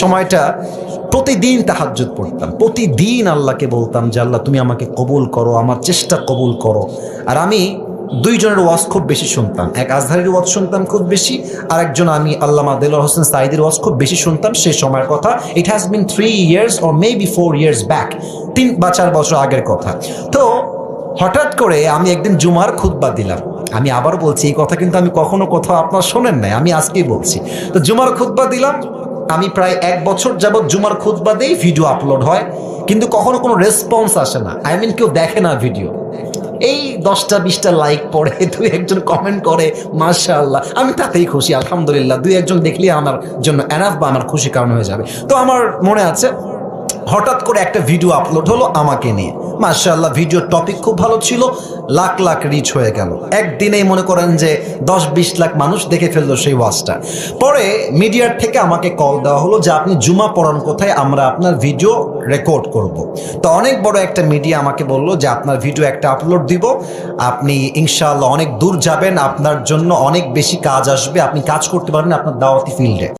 সময়টা প্রতিদিন তাহাজ্জুদ পড়তাম, প্রতিদিন আল্লাহকে বলতাম যে আল্লাহ তুমি আমাকে কবুল করো, আমার চেষ্টা কবুল করো। আর আমি দুইজনের ওয়াজ খুব বেশি শুনতাম, এক আজহারের ওয়াজ শুনতাম খুব বেশি, আর একজন আমি আল্লামা দেলোয়ার হোসেন সাঈদীর ওয়াজ খুব বেশি শুনতাম সেই সময়ের কথা। It has been 3 years or maybe 4 years back, 3 বা 4 বছর আগের কথা। তো হঠাৎ করে আমি একদিন জুমার খুতবা দিলাম। আমি আবার বলছি, এই কথা কিন্তু আমি কখনো কোথাও আপনার শোনেন নাই, আমি আজকেই বলছি। তো জুমার খুতবা দিলাম, আমি প্রায় 1 বছর যাবৎ জুমার খুতবা দেই, ভিডিও আপলোড হয়, কিন্তু কখনো কোনো রেসপন্স আসে না। আই মিন কেউ দেখে না ভিডিও, এই 10টা 20টা লাইক পড়ে, 2-1জন কমেন্ট করে মাশাআল্লাহ, আমি তাতেই খুশি, আলহামদুলিল্লাহ। 2-1জন দেখলে আমার জন্য এনাফ বা আমার খুশি কারণ হয়ে যাবে। তো আমার মনে আছে হঠাৎ করে একটা ভিডিও আপলোড হলো আমাকে নিয়ে, মাশাআল্লাহ ভিডিওর টপিক খুব ভালো ছিল, লাখ লাখ রিচ হয়ে গেল। একদিনেই মনে করেন যে 10-20 লাখ মানুষ দেখে ফেললো সেই ওয়াজটা। পরে মিডিয়ার থেকে আমাকে কল দেওয়া হলো যে আপনি জুমা পড়ান কোথায়, আমরা আপনার ভিডিও রেকর্ড করব। তো অনেক বড় একটা মিডিয়া আমাকে বললো যে আপনার ভিডিও একটা আপলোড দিব, আপনি ইনশাআল্লাহ অনেক দূর যাবেন, আপনার জন্য অনেক বেশি কাজ আসবে, আপনি কাজ করতে পারবেন আপনার দাওয়াতি ফিল্ডে।